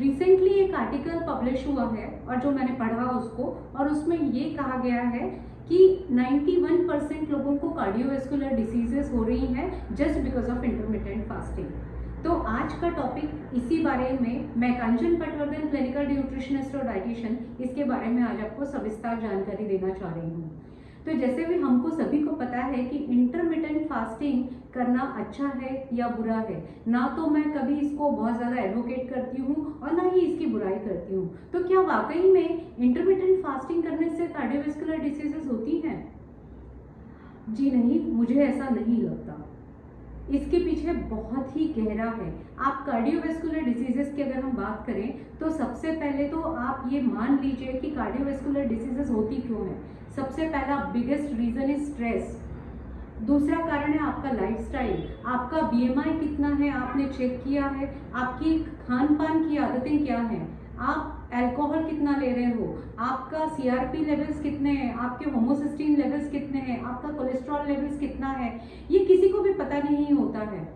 Recently एक article publish हुआ है और जो मैंने पढ़ा उसको, और उसमें ये कहा गया है कि 91% लोगों को कार्डियोवैस्कुलर डिसीजेस हो रही हैं just because of intermittent fasting. तो आज का टॉपिक इसी बारे में, मैं कांचन पटवर्धन, क्लिनिकल न्यूट्रिशनिस्ट और डाइटिशियन, इसके बारे में आज आपको सविस्तार जानकारी देना चाह रही हूँ। तो जैसे भी हमको सभी को पता है कि इंटरमिटेंट फास्टिंग करना अच्छा है या बुरा है, ना तो मैं कभी इसको बहुत ज़्यादा एडवोकेट करती हूँ और ना ही इसकी बुराई करती हूँ। तो क्या वाकई में इंटरमिटेंट फास्टिंग करने से कार्डियोवैस्कुलर डिसीजेस होती हैं? जी नहीं, मुझे ऐसा नहीं लगता। इसके पीछे बहुत ही गहरा है। आप कार्डियोवैस्कुलर डिसीजेस की अगर हम बात करें तो सबसे पहले तो आप ये मान लीजिए कि कार्डियोवैस्कुलर डिसीजेस होती क्यों है। सबसे पहला बिगेस्ट रीजन इज स्ट्रेस। दूसरा कारण है आपका लाइफस्टाइल, आपका बीएमआई कितना है आपने चेक किया है, आपकी खान पान की आदतें क्या हैं, आप अल्कोहल कितना ले रहे हो, आपका सीआरपी लेवल्स कितने हैं, आपके होमोसिस्टीन लेवल्स कितने हैं, आपका कोलेस्ट्रॉल लेवल्स कितना है, ये किसी को भी पता नहीं होता है।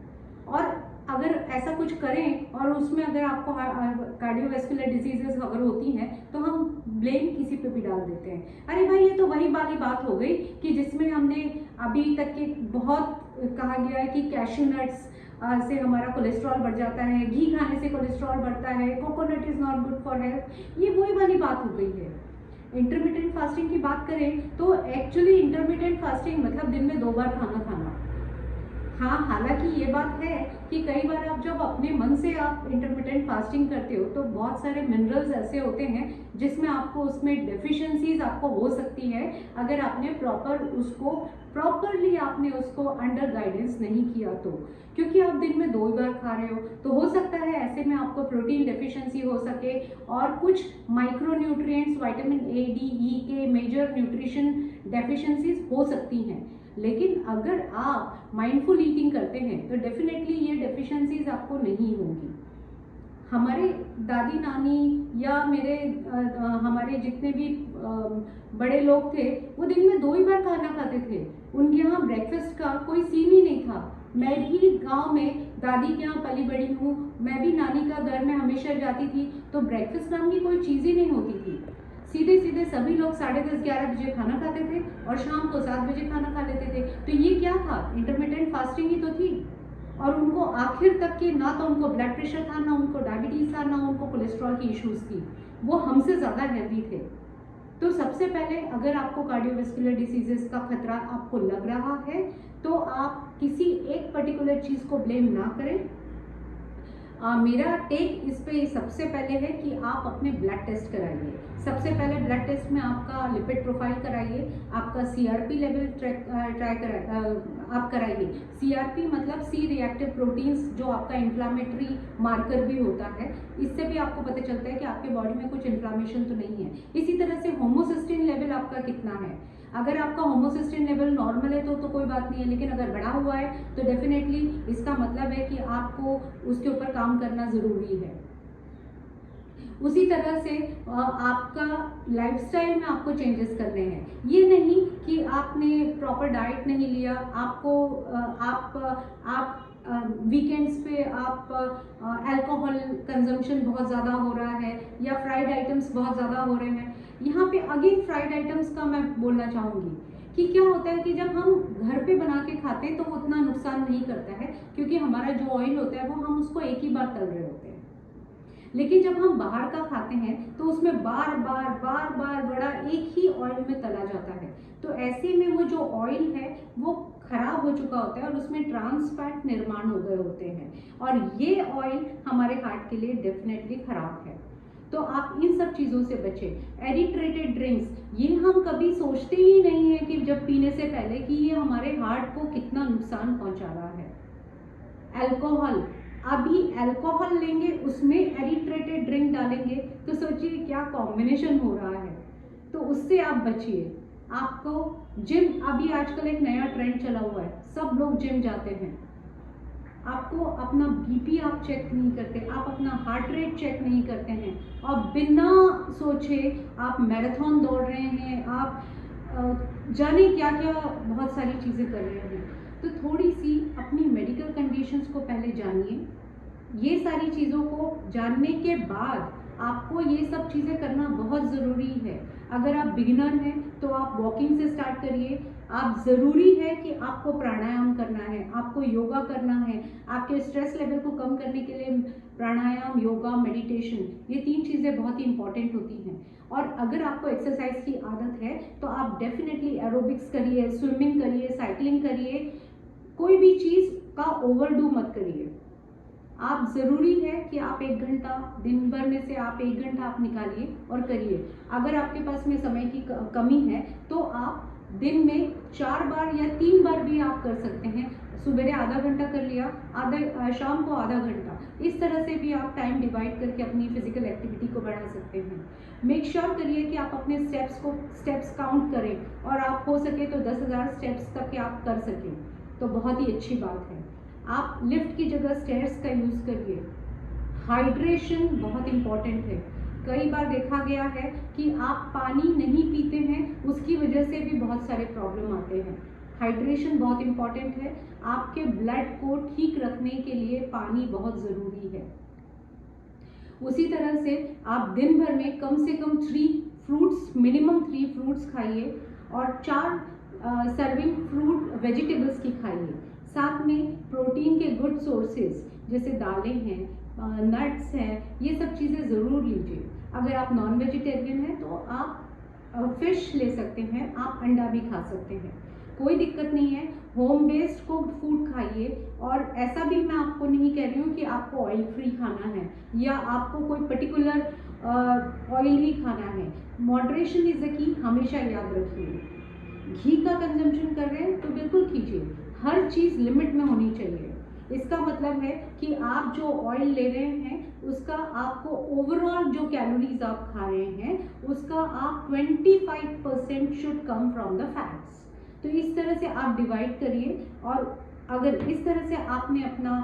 और अगर ऐसा कुछ करें और उसमें अगर आपको कार्डियोवैस्कुलर डिजीजेस अगर होती हैं तो हम ब्लेम किसी पे भी डाल देते हैं। अरे भाई, ये तो वही वाली बात हो गई कि जिसमें हमने अभी तक के बहुत कहा गया है कि कैश्यू नट्स से हमारा कोलेस्ट्रॉल बढ़ जाता है, घी खाने से कोलेस्ट्रॉल बढ़ता है, coconut is not good for health, ये वही वाली बात हो गई है। इंटरमिटेंट फास्टिंग की बात करें तो एक्चुअली इंटरमिटेंट फास्टिंग मतलब दिन में 2 बार खाना खाना। हाँ, हालांकि ये बात है कि कई बार आप जब अपने मन से आप इंटरमिटेंट फास्टिंग करते हो तो बहुत सारे मिनरल्स ऐसे होते हैं जिसमें आपको उसमें डेफिशिएंसीज आपको हो सकती है अगर आपने प्रॉपरली आपने उसको अंडर गाइडेंस नहीं किया तो। क्योंकि आप दिन में 2 बार खा रहे हो तो हो सकता है ऐसे में आपको प्रोटीन डेफिशिएंसी हो सके और कुछ micro nutrients, vitamin A, D, E के मेजर न्यूट्रिशन डेफिशिएंसीज हो सकती हैं। लेकिन अगर आप माइंडफुल ईटिंग करते हैं तो डेफिनेटली ये डेफिशिएंसीज आपको नहीं होंगी। हमारे दादी नानी या हमारे जितने भी बड़े लोग थे वो दिन में 2 ही बार खाना खाते थे। उनके यहाँ ब्रेकफास्ट का कोई सीन ही नहीं था। मैं भी गांव में दादी के यहाँ पली बड़ी हूँ, मैं भी नानी का घर में हमेशा जाती थी तो ब्रेकफास्ट नाम की कोई चीज़ ही नहीं होती थी। सीधे सीधे सभी लोग 10:30-11 बजे खाना खाते थे और शाम को 7 बजे खाना खा लेते थे। तो ये क्या था? इंटरमिटेंट फास्टिंग ही तो थी। और उनको आखिर तक के ना तो उनको ब्लड प्रेशर था, ना उनको डायबिटीज था, ना उनको कोलेस्ट्रॉल की इश्यूज थी। वो हमसे ज़्यादा हेल्दी थे। तो सबसे पहले अगर आपको कार्डियोवैस्कुलर डिसीजेस का खतरा आपको लग रहा है तो आप किसी एक पर्टिकुलर चीज़ को ब्लेम ना करें। मेरा टेक इस पे सबसे पहले है कि आप अपने ब्लड टेस्ट कराइए। सबसे पहले ब्लड टेस्ट में आपका लिपिड प्रोफाइल कराइए, आपका सीआरपी लेवल आप कराइए। सीआरपी मतलब सी रिएक्टिव प्रोटीन्स, जो आपका इन्फ्लामेटरी मार्कर भी होता है। इससे भी आपको पता चलता है कि आपके बॉडी में कुछ इन्फ्लामेशन तो नहीं है। इसी तरह से होमोसिस्टीन लेवल आपका कितना है। अगर आपका होमोसिस्टीन लेवल नॉर्मल है तो कोई बात नहीं है, लेकिन अगर बढ़ा हुआ है तो डेफिनेटली इसका मतलब है कि आपको उसके ऊपर काम करना ज़रूरी है। उसी तरह से आपका लाइफस्टाइल में आपको चेंजेस करने हैं। ये नहीं कि आपने प्रॉपर डाइट नहीं लिया, आप वीकेंड्स पे आप अल्कोहल कंजम्पशन बहुत ज़्यादा हो रहा है या फ्राइड आइटम्स बहुत ज़्यादा हो रहे हैं। यहाँ पे अगेन फ्राइड आइटम्स का मैं बोलना चाहूँगी कि क्या होता है कि जब हम घर पे बना के खाते हैं तो वो उतना नुकसान नहीं करता है, क्योंकि हमारा जो ऑयल होता है वो हम उसको एक ही बार तल रहे होते हैं। लेकिन जब हम बाहर का खाते हैं तो उसमें बार बार बड़ा एक ही ऑयल में तला जाता है। तो ऐसे में वो जो ऑयल है वो खराब हो चुका होता है और उसमें ट्रांस फैट निर्माण हो गए होते हैं, और ये ऑयल हमारे हार्ट के लिए डेफिनेटली खराब है। तो आप इन सब चीज़ों से बचें। एडिट्रेटेड ड्रिंक्स, ये हम कभी सोचते ही नहीं है कि जब पीने से पहले कि ये हमारे हार्ट को कितना नुकसान पहुंचा रहा है। अल्कोहल, अभी अल्कोहल लेंगे उसमें एडिट्रेटेड ड्रिंक डालेंगे तो सोचिए क्या कॉम्बिनेशन हो रहा है। तो उससे आप बचिए। आपको जिम, अभी आजकल एक नया ट्रेंड चला हुआ है, सब लोग जिम जाते हैं। आपको अपना बीपी आप चेक नहीं करते, आप अपना हार्ट रेट चेक नहीं करते हैं और बिना सोचे आप मैराथन दौड़ रहे हैं, आप जाने क्या क्या बहुत सारी चीज़ें कर रहे हैं। तो थोड़ी सी अपनी मेडिकल कंडीशंस को पहले जानिए, ये सारी चीज़ों को जानने के बाद आपको ये सब चीज़ें करना बहुत ज़रूरी है। अगर आप बिगिनर हैं तो आप वॉकिंग से स्टार्ट करिए। आप ज़रूरी है कि आपको प्राणायाम करना है, आपको योगा करना है। आपके स्ट्रेस लेवल को कम करने के लिए प्राणायाम, योगा, मेडिटेशन, ये 3 चीज़ें बहुत ही इंपॉर्टेंट होती हैं। और अगर आपको एक्सरसाइज की आदत है तो आप डेफिनेटली एरोबिक्स करिए, स्विमिंग करिए, साइकिलिंग करिए। कोई भी चीज़ का ओवरडू मत करिए। आप ज़रूरी है कि आप 1 घंटा दिन भर में से आप 1 घंटा आप निकालिए और करिए। अगर आपके पास में समय की कमी है तो आप दिन में 4 बार या 3 बार भी आप कर सकते हैं। सुबह आधा घंटा कर लिया, शाम को आधा घंटा, इस तरह से भी आप टाइम डिवाइड करके अपनी फिजिकल एक्टिविटी को बढ़ा सकते हैं। मेक श्योर करिए कि आप अपने स्टेप्स काउंट करें और आप हो सके तो 10,000 स्टेप्स तक के आप कर सकें तो बहुत ही अच्छी बात है। आप लिफ्ट की जगह स्टेयर्स का यूज़ करिए। हाइड्रेशन बहुत इंपॉर्टेंट है। कई बार देखा गया है कि आप पानी नहीं पीते हैं, उसकी वजह से भी बहुत सारे प्रॉब्लम आते हैं। हाइड्रेशन बहुत इंपॉर्टेंट है। आपके ब्लड को ठीक रखने के लिए पानी बहुत ज़रूरी है। उसी तरह से आप दिन भर में कम से कम 3 फ्रूट्स, मिनिमम 3 फ्रूट्स खाइए और 4 सर्विंग फ्रूट वेजिटेबल्स की खाइए। साथ में प्रोटीन के गुड सोर्सेज जैसे दालें हैं, नट्स हैं, ये सब चीज़ें ज़रूर लीजिए। अगर आप नॉन वेजिटेरियन हैं तो आप फिश ले सकते हैं, आप अंडा भी खा सकते हैं, कोई दिक्कत नहीं है। होम बेस्ड कुक्ड फूड खाइए। और ऐसा भी मैं आपको नहीं कह रही हूँ कि आपको ऑयल फ्री खाना है या आपको कोई पर्टिकुलर ऑयल ही खाना है। मॉडरेशन इज़ द की, हमेशा याद रखिए। घी का कंजम्पशन कर रहे हैं तो बिल्कुल कीजिए, हर चीज़ लिमिट में होनी चाहिए। इसका मतलब है कि आप जो ऑयल ले रहे हैं उसका आपको ओवरऑल जो कैलोरीज आप खा रहे हैं उसका आप 25% should come from the fats. तो इस तरह से आप डिवाइड करिए और अगर इस तरह से आपने अपना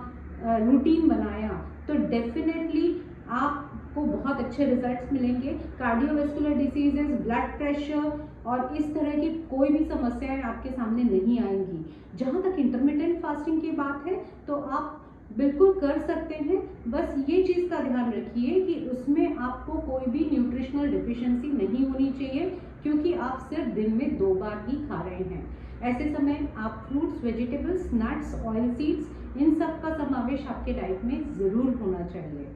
रूटीन बनाया तो डेफिनेटली आपको बहुत अच्छे रिजल्ट्स मिलेंगे। कार्डियोवैस्कुलर डिसीजेज, ब्लड प्रेशर और इस तरह की कोई भी समस्याएं आपके सामने नहीं आएंगी। जहाँ तक इंटरमिटेंट फास्टिंग की बात है तो आप बिल्कुल कर सकते हैं, बस ये चीज़ का ध्यान रखिए कि उसमें आपको कोई भी न्यूट्रिशनल डिफिशिएंसी नहीं होनी चाहिए क्योंकि आप सिर्फ दिन में 2 बार ही खा रहे हैं। ऐसे समय आप fruits, vegetables, nuts, oil seeds, इन सब का समावेश आपके डाइट में ज़रूर होना चाहिए।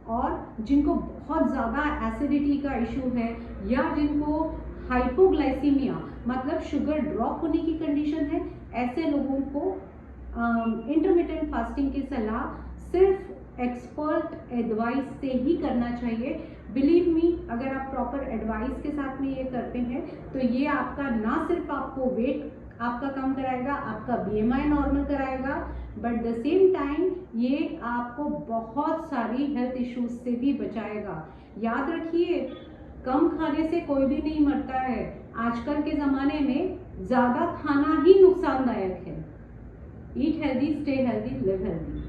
और जिनको बहुत ज़्यादा एसिडिटी का इशू है या जिनको हाइपोग्लाइसीमिया मतलब शुगर ड्रॉप होने की कंडीशन है, ऐसे लोगों को इंटरमिटेंट फास्टिंग की सलाह सिर्फ एक्सपर्ट एडवाइस से ही करना चाहिए। बिलीव मी, अगर आप प्रॉपर एडवाइस के साथ में ये करते हैं तो ये आपका ना सिर्फ आपको वेट आपका कम कराएगा, आपका BMI नॉर्मल कराएगा, बट द सेम टाइम ये आपको बहुत सारी हेल्थ इश्यूज से भी बचाएगा। याद रखिए, कम खाने से कोई भी नहीं मरता है। आजकल के ज़माने में ज़्यादा खाना ही नुकसानदायक है। Eat healthy, stay healthy, live healthy.